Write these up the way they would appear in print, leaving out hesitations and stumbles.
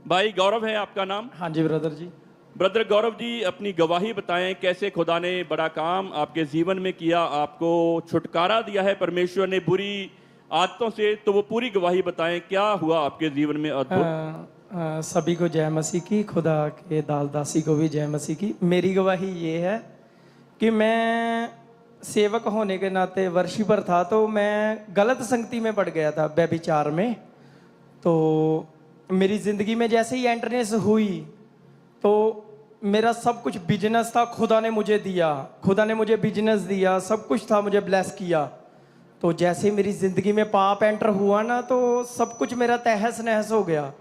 भाई गौरव है आपका नाम? हाँ जी ब्रदर जी। ब्रदर गौरव जी, अपनी गवाही बताएं, कैसे खुदा ने बड़ा काम आपके जीवन में किया, आपको छुटकारा दिया है परमेश्वर ने बुरी आदतों से, तो वो पूरी गवाही बताएं, क्या हुआ आपके जीवन में अद्भुत? सभी को जय मसीह की, खुदा के दास दासी को भी जय मसीह की। मेरी गवाही ये है कि मैं सेवक होने के नाते वर्शिपर था, तो मैं गलत संगति में पड़ गया था, व्यभिचार में। तो मेरी ज़िंदगी में जैसे ही एंट्रेंस हुई तो मेरा सब कुछ बिजनेस था, खुदा ने मुझे दिया, खुदा ने मुझे बिजनेस दिया, सब कुछ था, मुझे ब्लेस किया। तो जैसे मेरी ज़िंदगी में पाप एंटर हुआ ना, तो सब कुछ मेरा तहस नहस हो गया।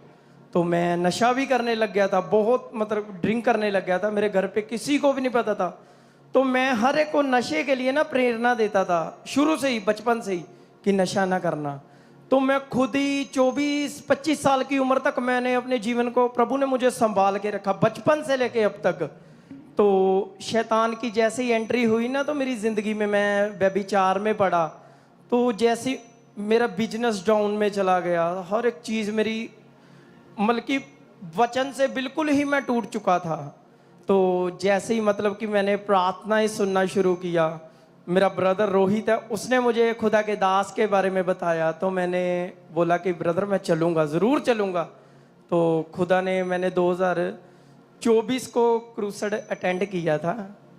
तो मैं नशा भी करने लग गया था, बहुत मतलब ड्रिंक करने लग गया था। मेरे घर पे किसी को भी नहीं पता था। तो मैं हर एक को नशे के लिए ना प्रेरणा देता था, शुरू से ही, बचपन से ही, कि नशा ना करना। तो मैं खुद ही 24-25 साल की उम्र तक मैंने अपने जीवन को, प्रभु ने मुझे संभाल के रखा, बचपन से लेके अब तक। तो शैतान की जैसे ही एंट्री हुई ना, तो मेरी ज़िंदगी में मैं व्यभिचार में पड़ा। तो जैसे मेरा बिजनेस डाउन में चला गया, हर एक चीज़ मेरी, मतलब कि वचन से बिल्कुल ही मैं टूट चुका था। तो जैसे ही मतलब कि मैंने प्रार्थनाएं सुनना शुरू किया, मेरा ब्रदर रोहित है, उसने मुझे खुदा के दास के बारे में बताया। तो मैंने बोला कि ब्रदर मैं चलूँगा, ज़रूर चलूँगा। तो खुदा ने, मैंने 2024 को क्रूसेड अटेंड किया था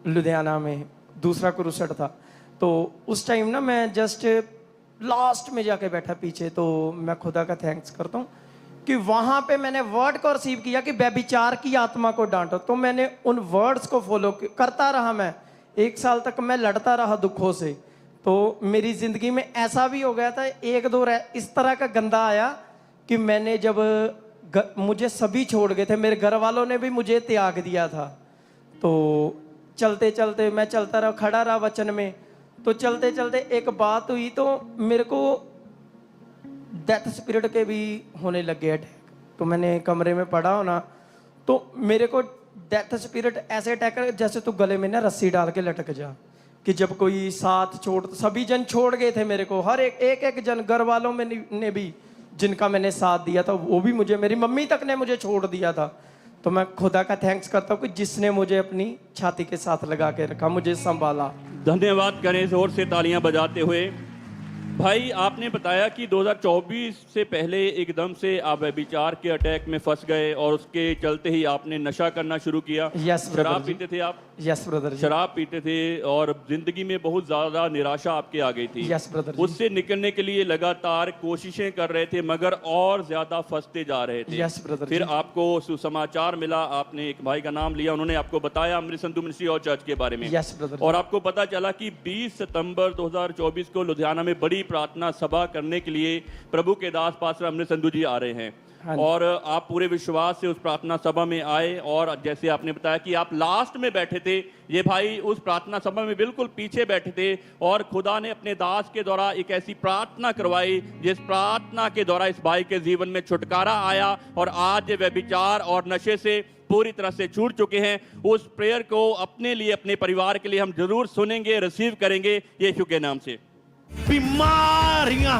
लुधियाना में, दूसरा क्रूसेड था। तो उस टाइम ना मैं जस्ट लास्ट में जाके बैठा पीछे। तो मैं खुदा का थैंक्स करता हूँ कि वहाँ पे मैंने वर्ड को रिसीव किया कि व्यभिचार की आत्मा को डांटो। तो मैंने उन वर्ड्स को फॉलो करता रहा। मैं 1 साल तक मैं लड़ता रहा दुखों से। तो मेरी ज़िंदगी में ऐसा भी हो गया था, 1-2 इस तरह का गंदा आया कि मैंने जब मुझे सभी छोड़ गए थे, मेरे घर वालों ने भी मुझे त्याग दिया था। तो चलते चलते मैं चलता रहा, खड़ा रहा वचन में। तो चलते चलते एक बात हुई, तो मेरे को डेथ स्पिरिट के भी होने लग गए अटैक। तो मैंने कमरे में पड़ा हो ना, तो मेरे को डेथ स्पिरिट ऐसे अटैक कर, जैसे तू गले में ना रस्सी डाल के लटक जा। कि जब कोई साथ छोड़, सभी जन छोड़ गए थे मेरे को, हर एक जन, घर वालों में ने भी, जिनका मैंने साथ दिया था वो भी मुझे, मेरी मम्मी तक ने मुझे छोड़ दिया था। तो मैं खुदा का थैंक्स करता हूँ कि जिसने मुझे अपनी छाती के साथ लगा के रखा, मुझे संभाला। धन्यवाद करें जोर से तालियां बजाते हुए। भाई आपने बताया कि 2024 से पहले एकदम से आप व्यभिचार के अटैक में फंस गए और उसके चलते ही आपने नशा करना शुरू किया। Yes brother. शराब पीते थे आप? यस ब्रदर जी। शराब पीते थे और जिंदगी में बहुत ज्यादा निराशा आपके आ गई थी। यस ब्रदर जी। उससे निकलने के लिए लगातार कोशिशें कर रहे थे, मगर और ज्यादा फंसते जा रहे थे। Yes brother. फिर आपको सुसमाचार मिला, आपने एक भाई का नाम लिया, उन्होंने आपको बताया अमृत संधू मिनिस्ट्री और चर्च के बारे में। Yes brother. और आपको पता चला कि 20 सितंबर 2024 को लुधियाना में बड़ी प्रार्थना सभा करने के लिए प्रभु के दास पास्टर अमृत संधू जी आ रहे हैं। हाँ। और आप पूरे विश्वास से उस प्रार्थना सभा में आए, और जैसे आपने बताया कि आप लास्ट में बैठे थे, ये भाई उस प्रार्थना सभा में बिल्कुल पीछे बैठे थे, और खुदा ने अपने दास के द्वारा एक ऐसी प्रार्थना करवाई जिस प्रार्थना के द्वारा इस भाई के जीवन में छुटकारा आया, और आज ये व्यभिचार और नशे से पूरी तरह से छूट चुके हैं। उस प्रेयर को अपने लिए, अपने परिवार के लिए हम जरूर सुनेंगे, रिसीव करेंगे यीशु के नाम से। बीमारियां,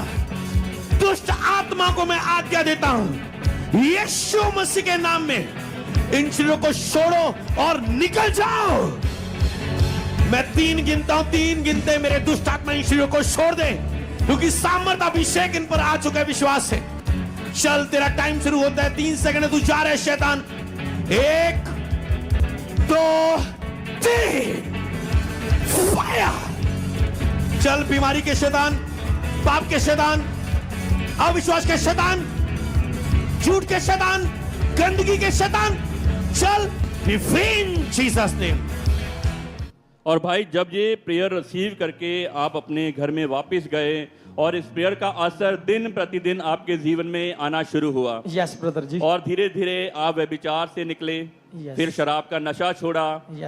दुष्ट आत्मा को मैं आज्ञा देता हूं यीशु मसीह के नाम में, इन चीजों को छोड़ो और निकल जाओ। मैं 3 गिनता हूं, 3 गिनते मेरे दुष्ट आत्मा इन चीजों को छोड़ दे, क्योंकि सामर्थ अभिषेक इन पर आ चुका है विश्वास से। चल, तेरा टाइम शुरू होता है, 3 सेकंड तू जा रहा है शैतान। 1 2 3 फायर। चल, बीमारी के शैतान, पाप के शैतान, अविश्वास के शैतान, झूठ के शैतान, गंदगी के शैतान, चल इन जीसस नेम। और भाई जब ये प्रेयर रिसीव करके आप अपने घर में वापस गए, और इस प्रेयर का असर दिन प्रतिदिन आपके जीवन में आना शुरू हुआ। यस ब्रदर जी। और धीरे धीरे आप व्यभिचार से निकले, फिर शराब का नशा छोड़ा,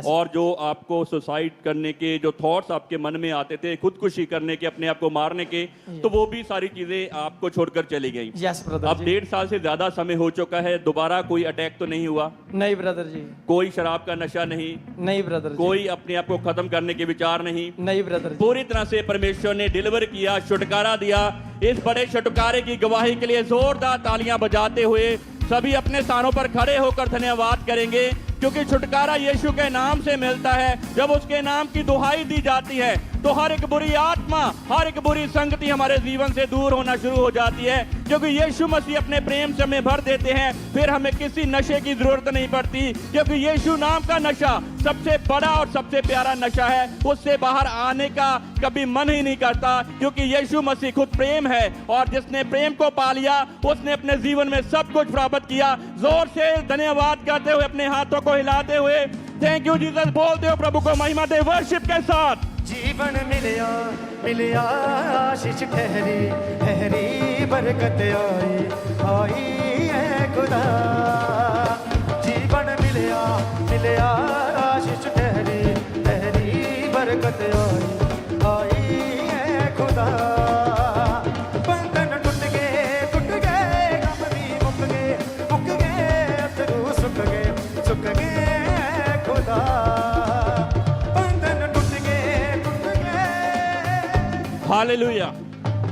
और जो आपको सुसाइड करने के जो थॉट्स आपके मन में आते थे, खुदकुशी करने के, अपने आप को मारने के, तो वो भी सारी चीजें आपको छोड़कर चली गई। Yes brother. अब 1.5 साल से ज्यादा समय हो चुका है, दोबारा कोई अटैक तो नहीं हुआ? नहीं ब्रदर जी। कोई शराब का नशा नहीं? नहीं ब्रदर जी। कोई अपने आप को खत्म करने के विचार नहीं? नहीं ब्रदर जी। पूरी तरह से परमेश्वर ने डिलीवर किया, छुटकारा दिया। इस बड़े छुटकारे की गवाही के लिए जोरदार तालियां बजाते हुए सभी अपने स्थानों पर खड़े होकर धन्यवाद करेंगे, क्योंकि छुटकारा यीशु के नाम से मिलता है। जब उसके नाम की दुहाई दी जाती है तो हर एक बुरी आत्मा, हर एक बुरी संगति हमारे जीवन से दूर होना शुरू हो जाती है, क्योंकि यीशु मसीह अपने प्रेम से हमें भर देते हैं। फिर हमें किसी नशे की जरूरत नहीं पड़ती, क्योंकि यीशु नाम का नशा सबसे बड़ा और सबसे प्यारा नशा है। उससे बाहर आने का कभी मन ही नहीं करता, क्योंकि यीशु मसीह खुद प्रेम है, और जिसने प्रेम को पा लिया उसने अपने जीवन में सब कुछ प्राप्त किया। जोर से धन्यवाद करते हुए, अपने हाथों को हिलाते हुए थैंक यू जीसस बोलते हो, प्रभु को महिमा दे वर्शिप के साथ। जीवन मिलिया मिलिया आशीष ठहरी ठहरी बरकत आई आई है खुदा। जीवन मिलिया मिलिया आशीष ठहरी ठहरी बरकत आई आई है खुदा। बंधन टूट गए गम भी मुक गए अथरू सुख गए खुदा। हालेलुया।